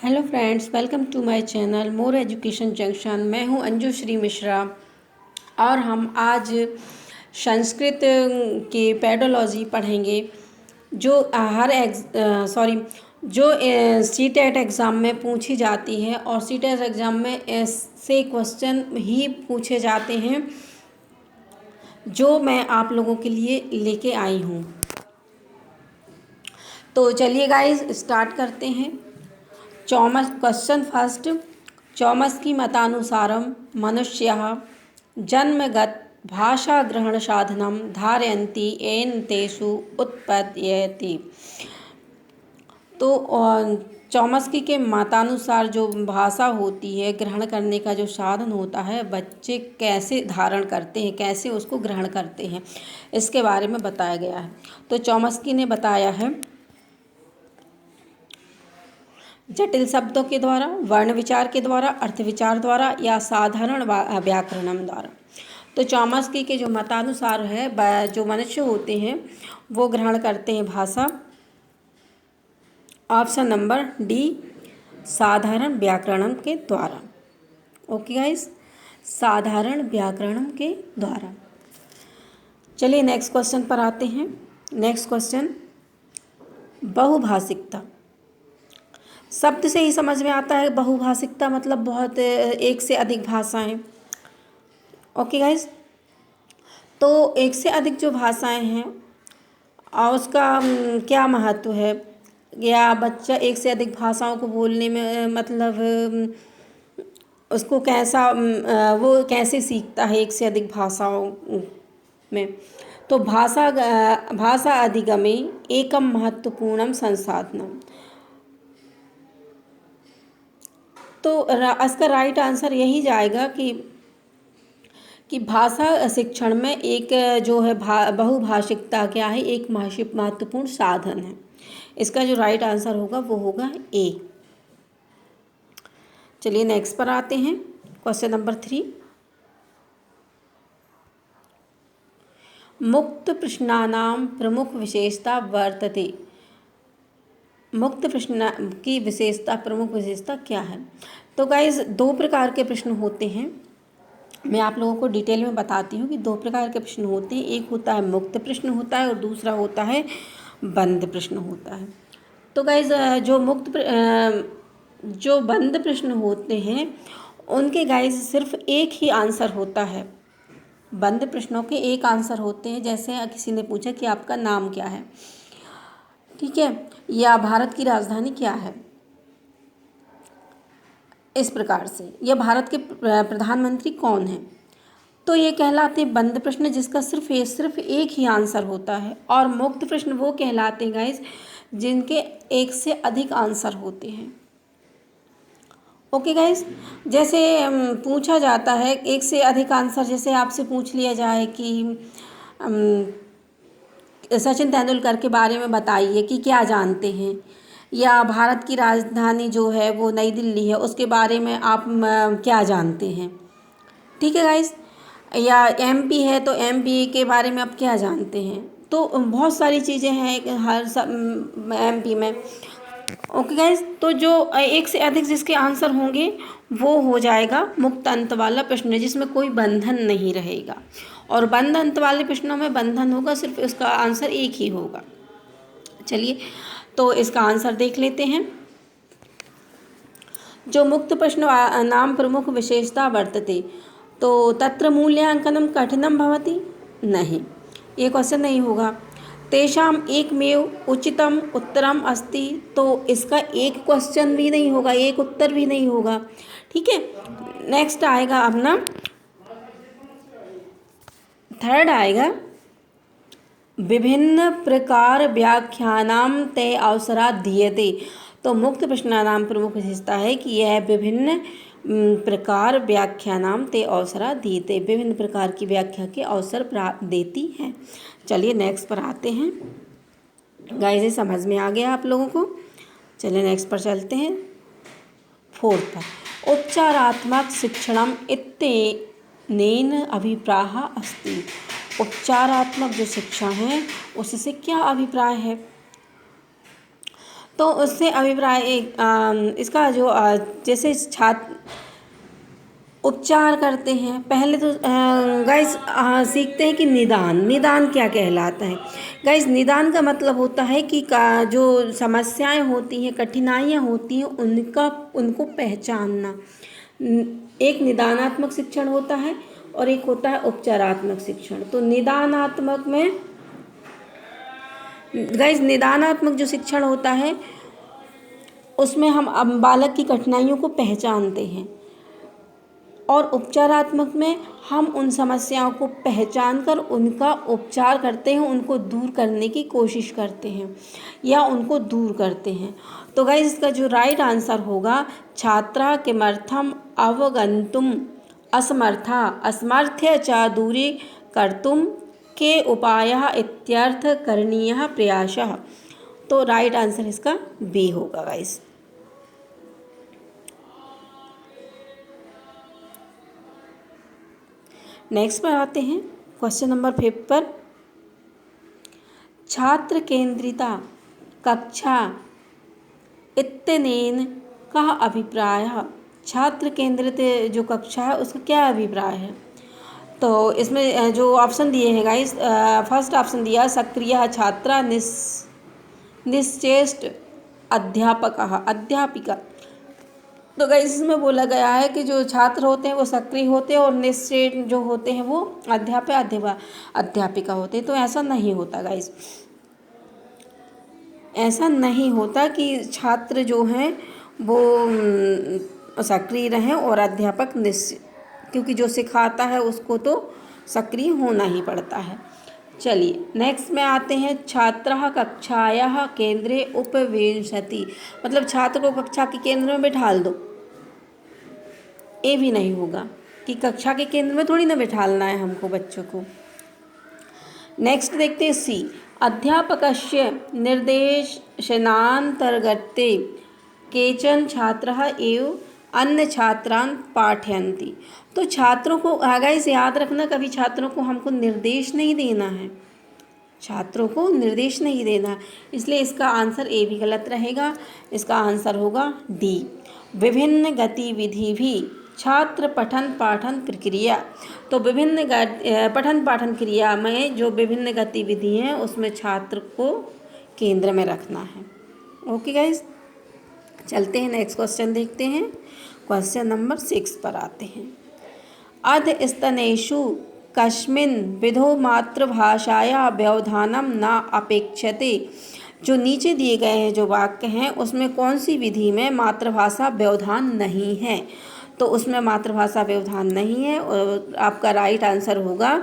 Hello friends, welcome to my channel More Education Junction. मैं हूं अंजू श्री मिश्रा और हम आज संस्कृत की पेडोलॉजी पढ़ेंगे जो सीटेट एग्ज़ाम में पूछी जाती है और सीटेट एग्ज़ाम में ऐसे क्वेश्चन ही पूछे जाते हैं जो मैं आप लोगों के लिए लेके आई हूँ। तो चलिए गाइस स्टार्ट करते हैं। Question first. चौमस्की मतानुसारं मनुष्यः जन्मगत भाषाग्रहण साधनं धारयन्ति येन तेषु उत्पद्यते। तो चौमस्की के मतानुसार जो भाषा होती है, ग्रहण करने का जो साधन होता है, बच्चे कैसे धारण करते हैं, कैसे उसको ग्रहण करते हैं, इसके बारे में बताया गया है। तो चौमस्की ने बताया है जटिल शब्दों के द्वारा, वर्ण विचार के द्वारा, अर्थ विचार द्वारा या साधारण व्याकरण द्वारा। तो चौमस्की के जो मतानुसार है जो मनुष्य होते हैं वो ग्रहण करते हैं भाषा, ऑप्शन नंबर डी, साधारण व्याकरण के द्वारा। ओके गाइस, साधारण व्याकरण के द्वारा। चलिए नेक्स्ट क्वेश्चन पर आते हैं। नेक्स्ट क्वेश्चन, बहुभाषिकता। शब्द से ही समझ में आता है बहुभाषिकता मतलब बहुत एक से अधिक भाषाएं। ओके गाइस, तो एक से अधिक जो भाषाएं हैं और उसका क्या महत्व है, या बच्चा एक से अधिक भाषाओं को बोलने में मतलब उसको कैसा वो कैसे सीखता है एक से अधिक भाषाओं में। तो भाषा अधिगमे एकम महत्वपूर्णम संसाधनम। तो इसका राइट आंसर यही जाएगा कि भाषा शिक्षण में एक जो है बहुभाषिकता क्या है, एक महत्वपूर्ण साधन है। इसका जो राइट आंसर होगा वो होगा ए। चलिए नेक्स्ट पर आते हैं। क्वेश्चन नंबर 3, मुक्त प्रश्नानां प्रमुख विशेषता वर्तते। मुक्त प्रश्न की विशेषता, प्रमुख विशेषता क्या है? तो गाइज दो प्रकार के प्रश्न होते हैं। मैं आप लोगों को डिटेल में बताती हूँ कि दो प्रकार के प्रश्न होते हैं। एक होता है मुक्त प्रश्न होता है और दूसरा होता है बंद प्रश्न होता है। तो गाइज जो बंद प्रश्न होते हैं उनके गाइज सिर्फ एक ही आंसर होता है। बंद प्रश्नों के एक आंसर होते हैं। जैसे किसी ने पूछा कि आपका नाम क्या है, ठीक है, या भारत की राजधानी क्या है, इस प्रकार से, या भारत के प्रधानमंत्री कौन है, तो ये कहलाते हैं बंद प्रश्न जिसका सिर्फ एक ही आंसर होता है। और मुक्त प्रश्न वो कहलाते हैं गाइस जिनके एक से अधिक आंसर होते हैं। ओके गाइस, जैसे पूछा जाता है एक से अधिक आंसर, जैसे आपसे पूछ लिया जाए कि सचिन तेंदुलकर के बारे में बताइए कि क्या जानते हैं, या भारत की राजधानी जो है वो नई दिल्ली है, उसके बारे में आप क्या जानते हैं, ठीक है गाइस, या एमपी है तो एमपी के बारे में आप क्या जानते हैं। तो बहुत सारी चीज़ें हैं हर एमपी में। ओके गाइस, तो जो एक से अधिक जिसके आंसर होंगे वो हो जाएगा मुक्त अंत वाला प्रश्न जिसमें कोई बंधन नहीं रहेगा। और बंद अंत वाले प्रश्नों में बंधन होगा, सिर्फ इसका आंसर एक ही होगा। चलिए तो इसका आंसर देख लेते हैं। जो मुक्त प्रश्न नाम प्रमुख विशेषता वर्तते, तो तत्र मूल्यांकनं कठिनं भवति, नहीं, ये क्वेश्चन नहीं होगा। तेषाम एकमेव उचितम उत्तरम अस्ति, तो इसका एक क्वेश्चन भी नहीं होगा, एक उत्तर भी नहीं होगा, ठीक है। नेक्स्ट आएगा अपना थर्ड आएगा, विभिन्न प्रकार व्याख्यानां ते अवसरा दीयते। तो मुक्त प्रश्नानां प्रमुख विशेषता है कि यह विभिन्न प्रकार व्याख्यानां ते अवसरा दीयते, विभिन्न प्रकार की व्याख्या के अवसर देती है। चलिए नेक्स्ट पर आते हैं। गाइस ये समझ में आ गया आप लोगों को। चलिए नेक्स्ट पर चलते हैं। फोर्थ पर, उच्चारात्मक शिक्षणम इत्यनेन अभिप्रायः अस्ति। उच्चारात्मक जो शिक्षा है उससे क्या अभिप्राय है? तो उससे अभिप्राय इसका जो जैसे छात्र उपचार करते हैं, पहले तो गाइस सीखते हैं कि निदान, निदान क्या कहलाता है। गाइस निदान का मतलब होता है कि जो समस्याएं होती हैं, कठिनाइयां होती हैं, उनको पहचानना। एक निदानात्मक शिक्षण होता है और एक होता है उपचारात्मक शिक्षण। तो निदानात्मक में गाइस, निदानात्मक जो शिक्षण होता है उसमें हम बालक की कठिनाइयों को पहचानते हैं, और उपचारात्मक में हम उन समस्याओं को पहचान कर उनका उपचार करते हैं, उनको दूर करने की कोशिश करते हैं या उनको दूर करते हैं। तो गाइस, इसका जो राइट आंसर होगा, छात्रा किमर्थम अवगन्तुम असमर्था असमर्थ्य च दूरी कर्तुम के उपायः इत्यर्थ करणीयः प्रयासः। तो राइट आंसर इसका बी होगा गाइस। नेक्स्ट पर आते हैं क्वेश्चन नंबर 5 पर। छात्र केंद्रिता कक्षा इत्यनेन कः अभिप्रायः। छात्र केंद्रित जो कक्षा है उसका क्या अभिप्राय है। तो इसमें जो ऑप्शन दिए हैं गाइस, फर्स्ट ऑप्शन दिया सक्रिय छात्रा निश्चेष्ट अध्यापिका। तो गाइस इसमें बोला गया है कि जो छात्र होते हैं वो सक्रिय होते हैं और निश्चेष्ट जो होते हैं वो अध्यापिका होते हैं। तो ऐसा नहीं होता गाइस, ऐसा नहीं होता कि छात्र जो हैं वो सक्रिय रहें और अध्यापक क्योंकि जो सिखाता है उसको तो सक्रिय होना ही पड़ता है। चलिए नेक्स्ट में आते हैं। छात्रः कक्षायाः केंद्रे उपविशति, मतलब छात्र को कक्षा के केंद्र में बिठाल दो, ये भी नहीं होगा कि कक्षा के केंद्र में थोड़ी ना बिठालना है हमको बच्चों को। नेक्स्ट देखते हैं सी, अध्यापकस्य निर्देशनान्तर्गते केचन छात्रः एव अन्य छात्रान् पाठयन्ति। तो छात्रों को गाइस याद रखना, कभी छात्रों को हमको निर्देश नहीं देना है, छात्रों को निर्देश नहीं देना, इसलिए इसका आंसर ए भी गलत रहेगा। इसका आंसर होगा डी, विभिन्न गतिविधि भी छात्र पठन पाठन प्रक्रिया। तो विभिन्न पठन पाठन क्रिया में जो विभिन्न गतिविधि हैं उसमें छात्र को केंद्र में रखना है। ओके गाइस, चलते हैं नेक्स्ट क्वेश्चन देखते हैं। क्वेश्चन नंबर 6 पर आते हैं। अधस्तनेषु कस्मिन् विधौ मातृभाषाया व्यवधानम न अपेक्षते। जो नीचे दिए गए हैं जो वाक्य हैं उसमें कौन सी विधि में मातृभाषा व्यवधान नहीं है। तो उसमें मातृभाषा व्यवधान नहीं है और आपका राइट आंसर होगा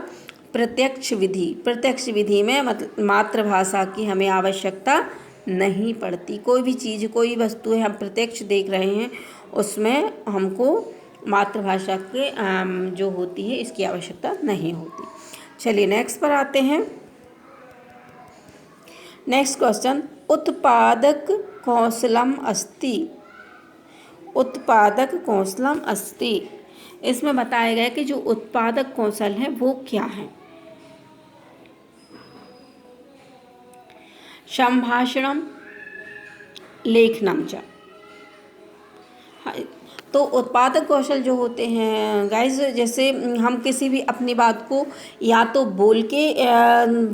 प्रत्यक्ष विधि। प्रत्यक्ष विधि में मतलब मातृभाषा की हमें आवश्यकता नहीं पड़ती। कोई भी चीज़, कोई वस्तु है हम प्रत्यक्ष देख रहे हैं उसमें हमको मातृभाषा के जो होती है इसकी आवश्यकता नहीं होती। चलिए नेक्स्ट पर आते हैं। नेक्स्ट क्वेश्चन, उत्पादक कौशलम अस्ति। उत्पादक कौशलम अस्ति, इसमें बताया गया कि जो उत्पादक कौशल है वो क्या है। संभाषणम लेखनम च। तो उत्पादक कौशल जो होते हैं गाइस, जैसे हम किसी भी अपनी बात को या तो बोल के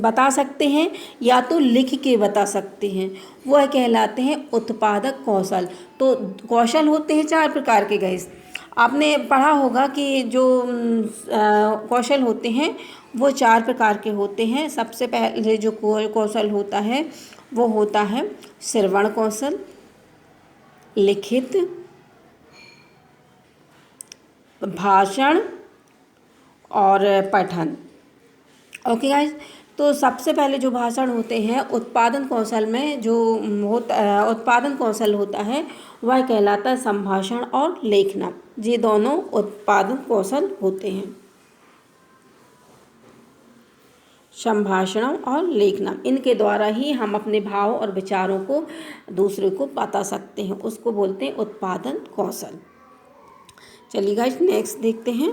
बता सकते हैं या तो लिख के बता सकते हैं, वह कहलाते हैं उत्पादक कौशल। तो कौशल होते हैं 4 प्रकार के गाइस। आपने पढ़ा होगा कि जो कौशल होते हैं वो 4 प्रकार के होते हैं। सबसे पहले जो कौशल होता है वो होता है श्रवण कौशल, लिखित, भाषण और पठन। ओके गाइस, तो सबसे पहले जो भाषण होते हैं उत्पादन कौशल में जो उत्पादन कौशल होता है वह कहलाता है संभाषण और लेखन। ये दोनों उत्पादन कौशल होते हैं, संभाषण और लेखन। इनके द्वारा ही हम अपने भाव और विचारों को दूसरे को बता सकते हैं, उसको बोलते हैं उत्पादन कौशल। चलिए गाइस नेक्स्ट देखते हैं।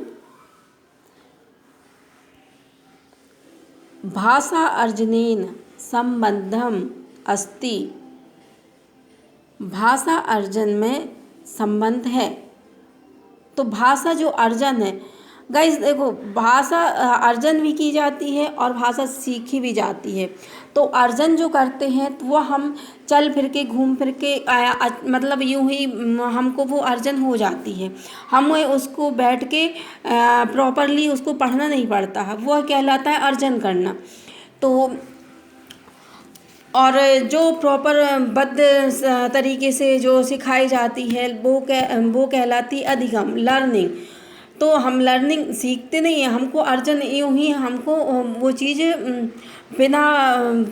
भाषा अर्जनेन संबंधम अस्ति। भाषा अर्जन में संबंध है। तो भाषा जो अर्जन है गाइस, देखो भाषा अर्जन भी की जाती है और भाषा सीखी भी जाती है। तो अर्जन जो करते हैं तो वो हम चल फिर के घूम फिर के मतलब यूं ही हमको वो अर्जन हो जाती है। हमें उसको बैठ के प्रॉपरली उसको पढ़ना नहीं पड़ता है, वो कहलाता है अर्जन करना। तो और जो प्रॉपर बद्ध तरीके से जो सिखाई जाती है वो कहलाती अधिगम, लर्निंग। तो हम लर्निंग सीखते नहीं हैं, हमको अर्जन यूँ ही हमको वो चीज़ बिना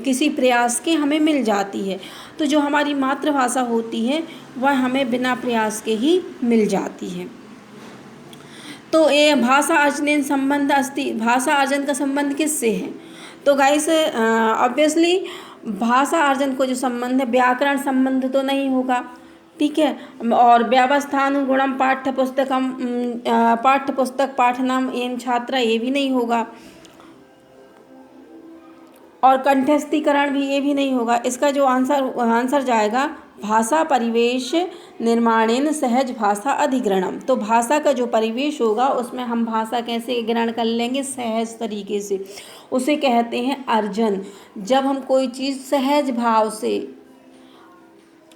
किसी प्रयास के हमें मिल जाती है। तो जो हमारी मातृभाषा होती है वह हमें बिना प्रयास के ही मिल जाती है। तो ये भाषा अर्जन संबंध अस्ति, भाषा अर्जन का संबंध किससे है? तो गाइस ऑब्वियसली भाषा अर्जन को जो संबंध है, व्याकरण संबंध तो नहीं होगा, ठीक है। और व्यवस्थानुगुणम पाठ्य पुस्तक पाठनम एवं छात्रा, ये भी नहीं होगा। और कंठस्थीकरण भी, ये भी नहीं होगा। इसका जो आंसर जाएगा भाषा परिवेश निर्माणेन सहज भाषा अधिग्रहणम। तो भाषा का जो परिवेश होगा उसमें हम भाषा कैसे ग्रहण कर लेंगे? सहज तरीके से, उसे कहते हैं अर्जन। जब हम कोई चीज़ सहज भाव से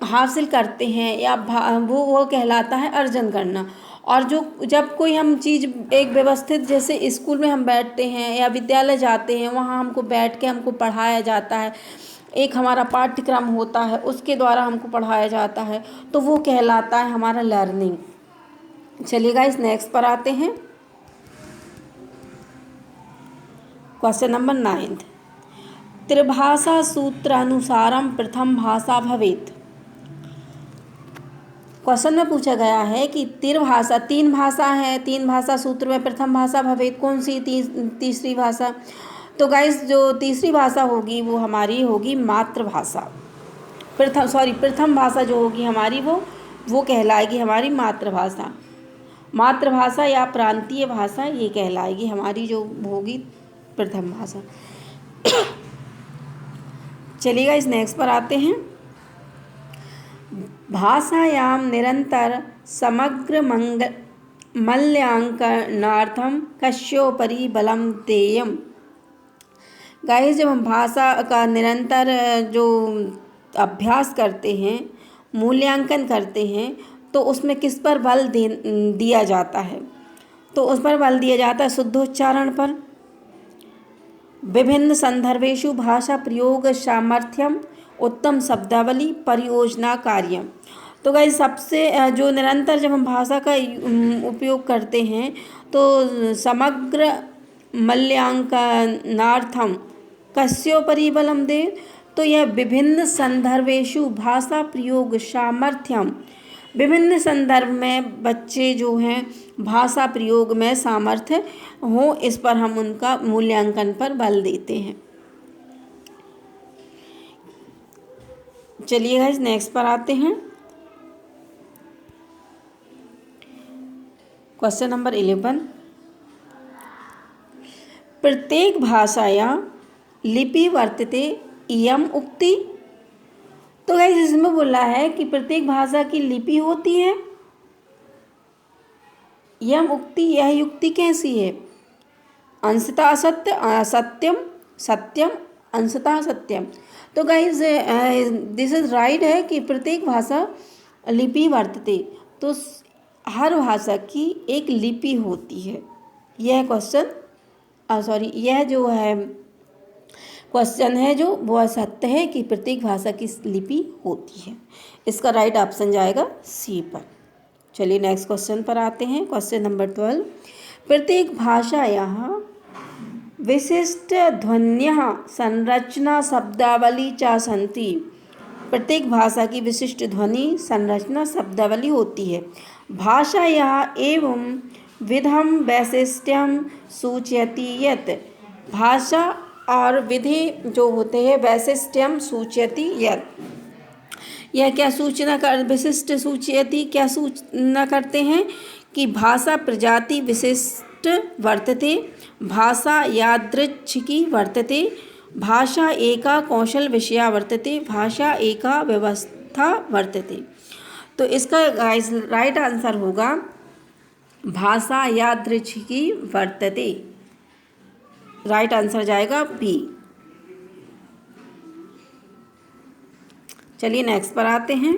हासिल करते हैं या वो कहलाता है अर्जन करना। और जब कोई हम चीज़ एक व्यवस्थित, जैसे स्कूल में हम बैठते हैं या विद्यालय जाते हैं, वहाँ हमको बैठ के हमको पढ़ाया जाता है, एक हमारा पाठ्यक्रम होता है, उसके द्वारा हमको पढ़ाया जाता है, तो वो कहलाता है हमारा लर्निंग। चलिए गाइस नेक्स्ट पर आते हैं। क्वेश्चन नंबर 9, त्रिभाषा सूत्रानुसारम प्रथम भाषा भवेत्। क्वेश्चन में पूछा गया है कि त्रिभाषा, तीन भाषा है, तीन भाषा सूत्र में प्रथम भाषा भवेत्, कौन सी तीसरी भाषा? तो गाइस जो तीसरी भाषा होगी वो हमारी होगी मातृभाषा। प्रथम भाषा जो होगी हमारी वो कहलाएगी हमारी मातृभाषा। मातृभाषा या प्रांतीय भाषा ये कहलाएगी हमारी जो होगी प्रथम भाषा। चलिएगा इस नेक्स्ट पर आते हैं। भाषायां निरंतर समग्र मूल्यांकनार्थम कस्योपरि बलम देयम्। गाइस जब हम भाषा का निरंतर जो अभ्यास करते हैं, मूल्यांकन करते हैं, तो उसमें किस पर बल दिया जाता है? तो उस पर बल दिया जाता है शुद्धोच्चारण पर, विभिन्न संदर्भेषु भाषा प्रयोग सामर्थ्यम, उत्तम शब्दावली, परियोजना कार्यम। तो गाइस सबसे जो निरंतर जब हम भाषा का उपयोग करते हैं तो समग्र मूल्यांकनार्थम कस्योपरि बलम दे, तो यह विभिन्न संदर्भेषु भाषा प्रयोग सामर्थ्यम, विभिन्न संदर्भ में बच्चे जो हैं भाषा प्रयोग में सामर्थ्य हो, इस पर हम उनका मूल्यांकन पर बल देते हैं। चलिए गाइस नेक्स्ट पर आते हैं। क्वेश्चन नंबर 11, प्रत्येक भाषायां लिपि वर्तते इयम उक्ति। तो गाइस इसमें बोला है कि प्रत्येक भाषा की लिपि होती है। यम उक्ति, यह युक्ति कैसी है? अंशतः सत्य सत्यम सत्यम अंशतः सत्यम। तो गाइस दिस इज राइट है कि प्रत्येक भाषा लिपि वर्तते, तो हर भाषा की एक लिपि होती है। यह यह जो है क्वेश्चन है जो वो सत्य है कि प्रत्येक भाषा की लिपि होती है। इसका राइट ऑप्शन जाएगा सी पर। चलिए नेक्स्ट क्वेश्चन पर आते हैं। क्वेश्चन नंबर 12, प्रत्येक भाषायाः विशिष्ट ध्वन्यः संरचना शब्दावली च सन्ति। प्रत्येक भाषा की विशिष्ट ध्वनि संरचना शब्दावली होती है। भाषायाः एवं विधम वैशिष्ट्यम सूचयति यत्, भाषा और विधि जो होते हैं वैशिष्ट्यम सूचयति यत्, यह क्या सूचना कर, विशिष्ट सूचयति क्या सूचना करते हैं कि भाषा प्रजाति विशिष्ट वर्तते, भाषा यादृच्छिकी वर्तते, भाषा एका कौशल विषया वर्तते, भाषा एका यथा वर्तते। तो इसका गाइस राइट आंसर होगा भाषा यादृच्छिकी वर्तते। राइट आंसर जाएगा बी। चलिए नेक्स्ट पर आते हैं।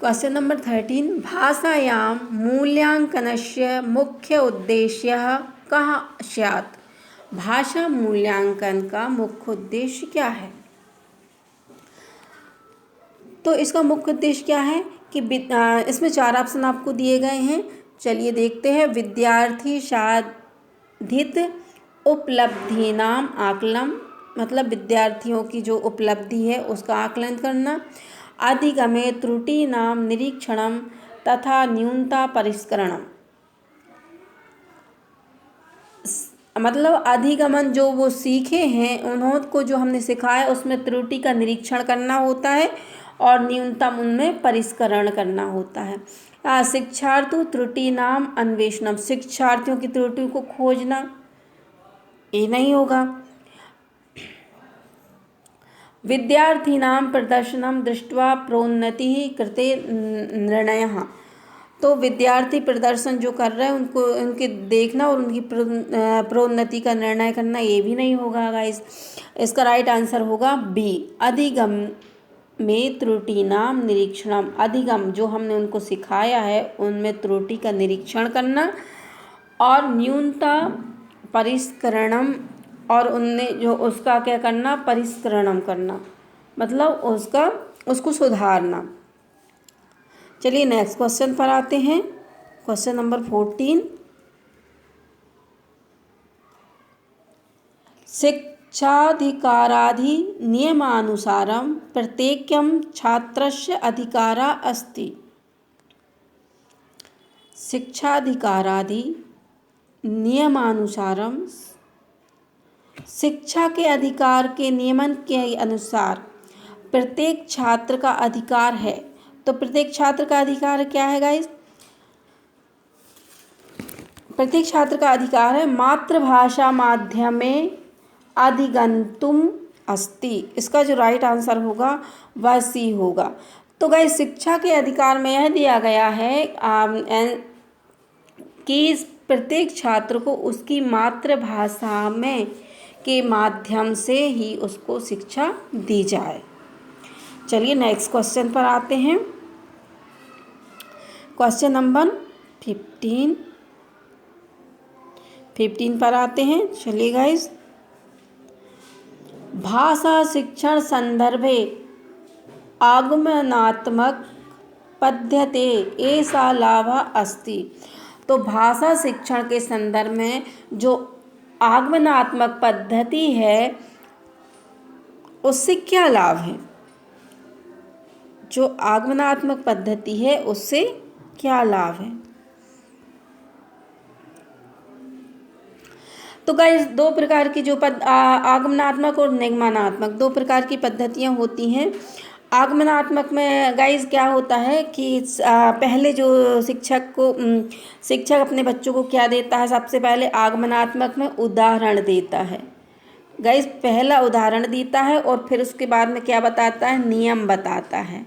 क्वेश्चन नंबर 13 भाषायां मूल्यांकनस्य मुख्य उद्देश्यः कः स्यात्। भाषा मूल्यांकन का मुख्य उद्देश्य क्या है। तो इसका मुख्य उद्देश्य क्या है कि इसमें 4 ऑप्शन आपको दिए गए हैं। चलिए देखते हैं। विद्यार्थी साधित उपलब्धि नाम आकलन, मतलब विद्यार्थियों की जो उपलब्धि है उसका आकलन करना। अधिगमे त्रुटि नाम निरीक्षणम तथा न्यूनता परिष्करणम, मतलब अधिगमन जो वो सीखे हैं उनको जो हमने सिखाया उसमें त्रुटि का निरीक्षण करना होता है और न्यूनतम उनमें परिष्करण करना होता है। शिक्षार्थी त्रुटि नाम अन्वेषणम, शिक्षार्थियों की त्रुटि को खोजना, ये नहीं होगा। विद्यार्थिनां प्रदर्शनम दृष्ट्वा प्रोन्नतिः कृते निर्णयः, तो विद्यार्थी प्रदर्शन जो कर रहे हैं उनको उनके देखना और उनकी प्रोन्नति का निर्णय करना, ये भी नहीं होगा गाइस। इसका राइट आंसर होगा बी। अधिगम में त्रुटि नाम निरीक्षणम, अधिगम जो हमने उनको सिखाया है उनमें त्रुटि का निरीक्षण करना और न्यूनता परिष्करणम, और उनने जो उसका क्या करना परिष्करणम करना, मतलब उसको सुधारना। चलिए नेक्स्ट क्वेश्चन पर आते हैं। क्वेश्चन नंबर 14 शिक्षाधिकारादि नियमानुसारं प्रत्येकं छात्रस्य अधिकारः अस्ति। शिक्षाधिकारादि नियमानुसारं, शिक्षा के अधिकार के नियमन के अनुसार प्रत्येक छात्र का अधिकार है। तो प्रत्येक छात्र का अधिकार क्या है गाइस। प्रत्येक छात्र का अधिकार है मातृभाषा माध्यमे अधिगंतुम अस्ति। इसका जो राइट आंसर होगा वह सी होगा। तो गाइस शिक्षा के अधिकार में यह दिया गया है कि प्रत्येक छात्र को उसकी मातृभाषा में के माध्यम से ही उसको शिक्षा दी जाए। चलिए नेक्स्ट क्वेश्चन पर आते हैं। क्वेश्चन नंबर 15 पर आते हैं। चलिए गाइस, भाषा शिक्षण संदर्भे आगमनात्मक पद्धते ऐसा लाभ अस्ति। तो भाषा शिक्षण के संदर्भ में जो आगमनात्मक पद्धति है उससे क्या लाभ है। जो आगमनात्मक पद्धति है उससे क्या लाभ है। तो गाइस 2 प्रकार की जो आगमनात्मक और निगमनात्मक 2 प्रकार की पद्धतियाँ होती हैं। आगमनात्मक में गाइस क्या होता है कि पहले जो शिक्षक अपने बच्चों को क्या देता है, सबसे पहले आगमनात्मक में उदाहरण देता है गाइस। पहला उदाहरण देता है और फिर उसके बाद में क्या बताता है, नियम बताता है।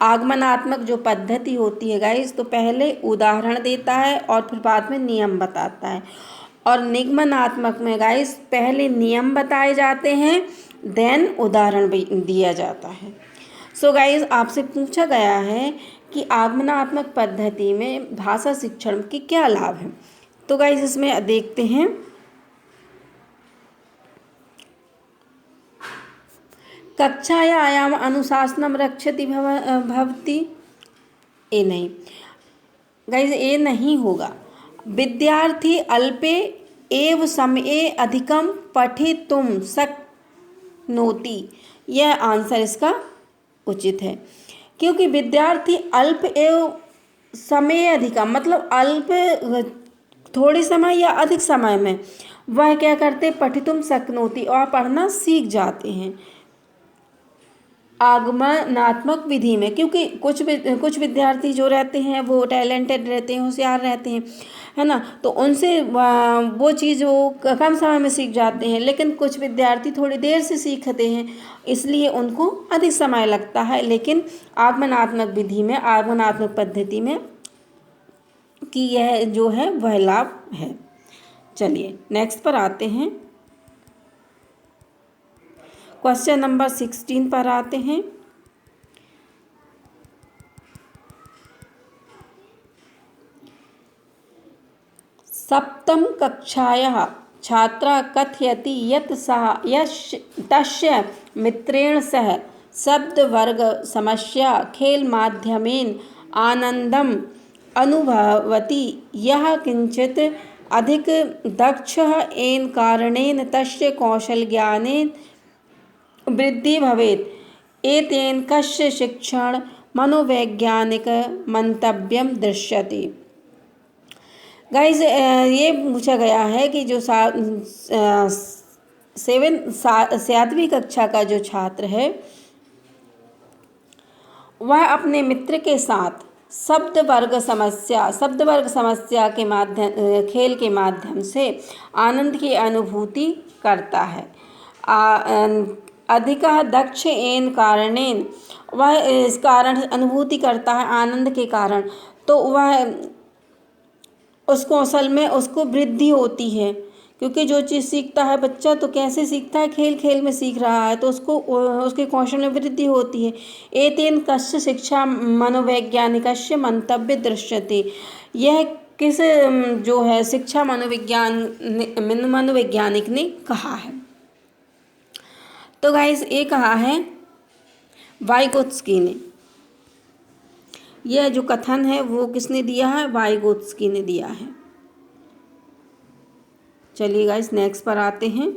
आगमनात्मक जो पद्धति होती है गाइस, तो पहले उदाहरण देता है और फिर बाद में नियम बताता है। और निगमनात्मक में गाइस पहले नियम बताए जाते हैं देन उदाहरण भी दिया जाता है। सो गाइस आपसे पूछा गया है कि आगमनात्मक पद्धति में भाषा शिक्षण के क्या लाभ हैं। तो गाइस इसमें देखते हैं। कक्षायाम अनुशासनम रक्षति भवति, ये नहीं गाइस, ये नहीं होगा। विद्यार्थी अल्पे एव समये अधिकम पठितुम शक्नोति, यह आंसर इसका उचित है। क्योंकि विद्यार्थी अल्प एव समय अधिकम, मतलब अल्प थोड़े समय या अधिक समय में वह क्या करते, पठितुम शक्नोति, और पढ़ना सीख जाते हैं। आगमनात्मक विधि में, क्योंकि कुछ विद्यार्थी जो रहते हैं वो टैलेंटेड रहते हैं, होशियार रहते हैं, है ना, तो उनसे वो चीज़ वो कम समय में सीख जाते हैं, लेकिन कुछ विद्यार्थी थोड़ी देर से सीखते हैं, इसलिए उनको अधिक समय लगता है। लेकिन आगमनात्मक विधि में, आगमनात्मक पद्धति में कि यह जो है वह लाभ है। चलिए नेक्स्ट पर आते हैं, क्वेश्चन नंबर 16 पर आते हैं। सप्तम कक्षायाः छात्रा कथयति यत् सा तस्य मित्रेण सह शब्दवर्ग समस्या खेल माध्यमेन आनंदम अनुभवति। यः किंचित अधिक दक्षः येन कारणेन तस्य कौशलज्ञाने वृद्धि भवेत्। एतेन कस्य शिक्षण मनोवैज्ञानिक मंतव्यम दृश्यते। गाइस ये पूछा गया है कि जो 7वीं कक्षा का जो छात्र है वह अपने मित्र के साथ शब्द वर्ग समस्या के माध्यम, खेल के माध्यम से आनंद की अनुभूति करता है। अधिक दक्ष एन कारणेन, वह इस कारण अनुभूति करता है आनंद के कारण, तो वह उसको असल में उसको वृद्धि होती है, क्योंकि जो चीज़ सीखता है बच्चा तो कैसे सीखता है, खेल खेल में सीख रहा है, तो उसको उसके कौशल में वृद्धि होती है। एतेन कस्य शिक्षा मनोवैज्ञानिकस्य मंतव्य दृश्यते। यह किस जो है शिक्षा मनोवैज्ञानिक ने कहा है, तो गाइस ये कहा है वाइगोत्स्की ने। यह जो कथन है वो किसने दिया है, वाइगोत्स्की ने दिया है। चलिए गाइस नेक्स्ट पर आते हैं,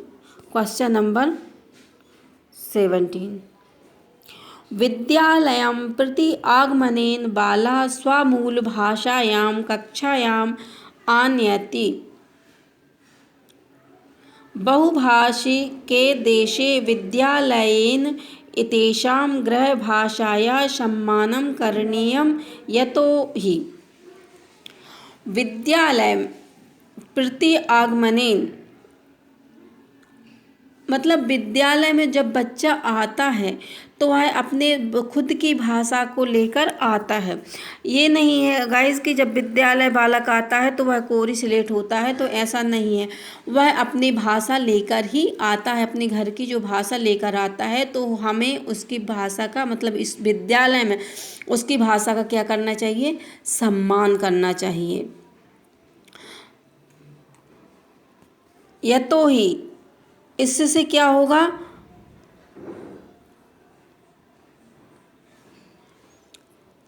क्वेश्चन नंबर 17। विद्यालयं प्रति आगमनेन बालः स्वमूलभाषायां कक्षायां आनयति। बहुभाषिके देशे विद्यालयेन एतेषां गृहभाषायाः सम्मानं करणीयं, यतो हि विद्यालयं प्रति आगमनेन मतलब विद्यालय में जब बच्चा आता है तो वह अपने खुद की भाषा को लेकर आता है। ये नहीं है गाइस कि जब विद्यालय बालक आता है तो वह कोरी स्लेट होता है, तो ऐसा नहीं है। वह अपनी भाषा लेकर ही आता है, अपने घर की जो भाषा लेकर आता है, तो हमें उसकी भाषा का मतलब इस विद्यालय में उसकी भाषा का क्या करना चाहिए, सम्मान करना चाहिए। यतो ही इससे क्या होगा,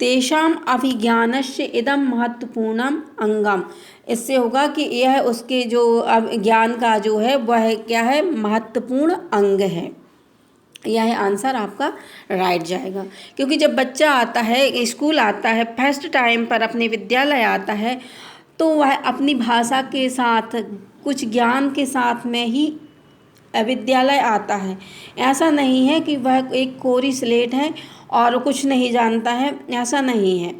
तेषाम अभिज्ञानस्य इदम महत्वपूर्णम अंगम। इससे होगा कि यह उसके जो ज्ञान का जो है वह क्या है, महत्वपूर्ण अंग है। यह आंसर आपका राइट जाएगा, क्योंकि जब बच्चा आता है, स्कूल आता है, फर्स्ट टाइम पर अपने विद्यालय आता है, तो वह अपनी भाषा के साथ कुछ ज्ञान के साथ में ही विद्यालय आता है। ऐसा नहीं है कि वह एक कोरी स्लेट है और कुछ नहीं जानता है, ऐसा नहीं है।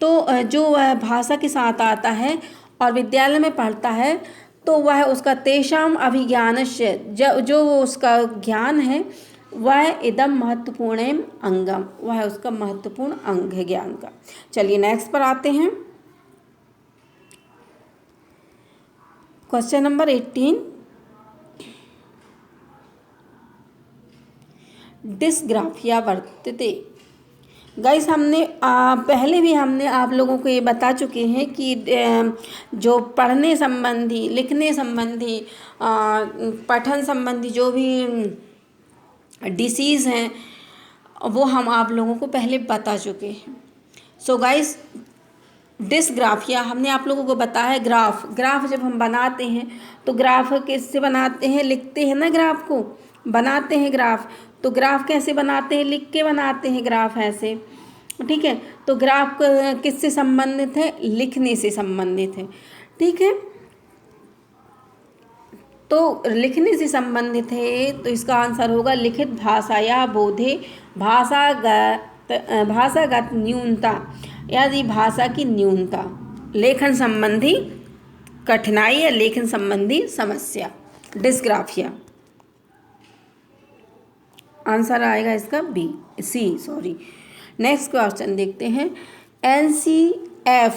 तो जो वह भाषा के साथ आता है और विद्यालय में पढ़ता है, तो वह उसका तेषाम अभिज्ञानस्य जो उसका ज्ञान है वह इदम महत्वपूर्ण अंगम, वह उसका महत्वपूर्ण अंग है ज्ञान का। चलिए नेक्स्ट पर आते हैं, क्वेश्चन नंबर 18। डिस्ग्राफिया वर्तते। गाइस हमने पहले भी आप लोगों को ये बता चुके हैं कि जो पढ़ने संबंधी, लिखने संबंधी, पठन संबंधी जो भी डिसीज़ हैं वो हम आप लोगों को पहले बता चुके हैं। सो गाइस डिस्ग्राफिया हमने आप लोगों को बताया, ग्राफ जब हम बनाते हैं तो ग्राफ किससे बनाते हैं, लिखते हैं ना, ग्राफ को बनाते हैं ग्राफ। तो ग्राफ कैसे बनाते हैं, लिख के बनाते हैं ग्राफ ऐसे, ठीक है। तो ग्राफ किससे संबंधित है, लिखने से संबंधित है, ठीक है। तो लिखने से संबंधित है, तो इसका आंसर होगा लिखित भाषा या बोधे भाषागत न्यूनता, यदि भाषा की न्यूनता, लेखन संबंधी कठिनाई या लेखन संबंधी समस्या, डिस्ग्राफिया। आंसर आएगा इसका सी। नेक्स्ट क्वेश्चन देखते हैं। NCF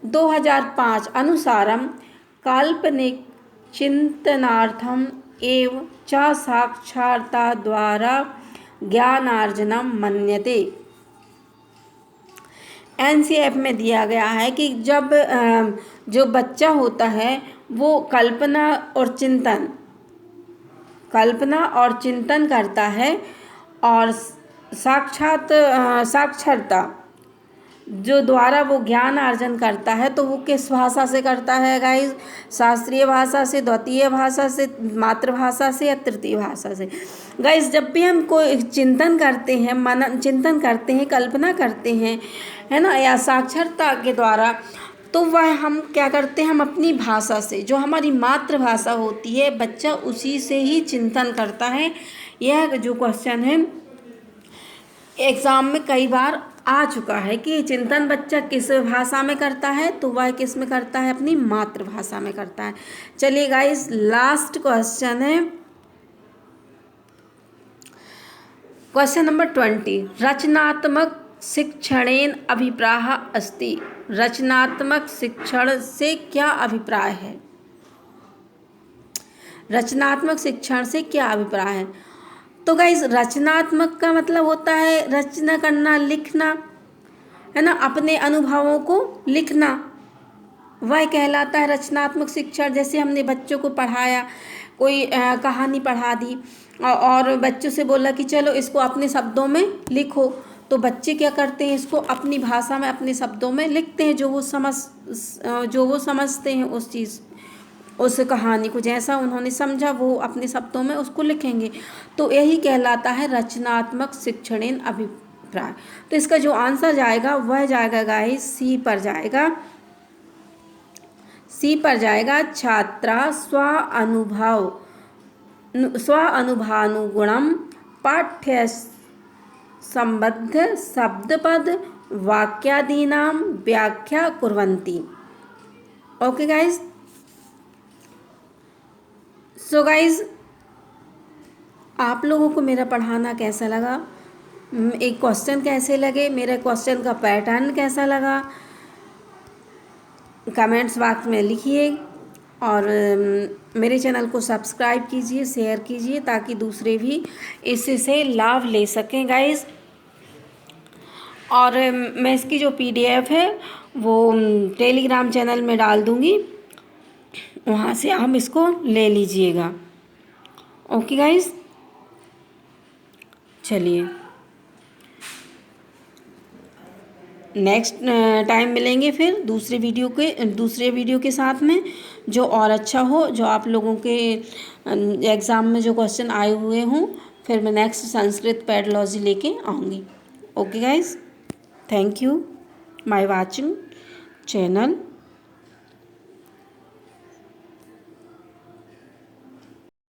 2005 अनुसारम काल्पनिक चिंतनार्थम एवं च साक्षरता द्वारा ज्ञानार्जनम मन्यते। NCF में दिया गया है कि जब जो बच्चा होता है वो कल्पना और चिंतन करता है, और साक्षरता जो द्वारा वो ज्ञान अर्जन करता है, तो वो किस भाषा से करता है गाइस? शास्त्रीय भाषा से, द्वितीय भाषा से, मातृभाषा से या तृतीय भाषा से? गाइस जब भी हम कोई चिंतन करते हैं, कल्पना करते हैं, है ना, या साक्षरता के द्वारा, तो वह हम क्या करते हैं, हम अपनी भाषा से, जो हमारी मातृभाषा होती है, बच्चा उसी से ही चिंतन करता है। यह जो क्वेश्चन है एग्ज़ाम में कई बार आ चुका है कि चिंतन बच्चा किस भाषा में करता है, तो वह किस में करता है, अपनी मातृभाषा में करता है। चलिए गाइस, लास्ट क्वेश्चन है क्वेश्चन नंबर 20। रचनात्मक शिक्षणेन अभिप्राय अस्ति। रचनात्मक शिक्षण से क्या अभिप्राय है? रचनात्मक शिक्षण से क्या अभिप्राय है? तो गाइस रचनात्मक का मतलब होता है रचना करना, लिखना, है ना, अपने अनुभवों को लिखना, वह कहलाता है रचनात्मक शिक्षण। जैसे हमने बच्चों को पढ़ाया, कोई कहानी पढ़ा दी और बच्चों से बोला कि चलो इसको अपने शब्दों में लिखो, तो बच्चे क्या करते हैं, इसको अपनी भाषा में, अपने शब्दों में लिखते हैं, जो वो समझते हैं उस कहानी को, जैसा उन्होंने समझा वो अपने शब्दों में उसको लिखेंगे। तो यही कहलाता है रचनात्मक शिक्षणेन अभिप्राय। तो इसका जो आंसर जाएगा वह जाएगा गाइस सी पर जाएगा। छात्रा स्वानुभवानुगुणम पाठ्य संबद्ध शब्दपद वाक्यादीनां व्याख्या कुर्वन्ति। ओके गाइस, सो गाइज आप लोगों को मेरा पढ़ाना कैसा लगा, एक क्वेश्चन कैसे लगे, मेरे क्वेश्चन का पैटर्न कैसा लगा, कमेंट्स बॉक्स में लिखिए, और मेरे चैनल को सब्सक्राइब कीजिए, शेयर कीजिए, ताकि दूसरे भी इससे लाभ ले सकें गाइज। और मैं इसकी जो PDF है वो टेलीग्राम चैनल में डाल दूँगी, वहाँ से आप इसको ले लीजिएगा। ओके गाइस, चलिए नेक्स्ट टाइम मिलेंगे फिर दूसरे वीडियो के साथ में, जो और अच्छा हो, जो आप लोगों के एग्ज़ाम में जो क्वेश्चन आए हुए हों, फिर मैं नेक्स्ट संस्कृत पैडोलॉजी लेके आऊँगी। Okay guys, thank you my watching channel.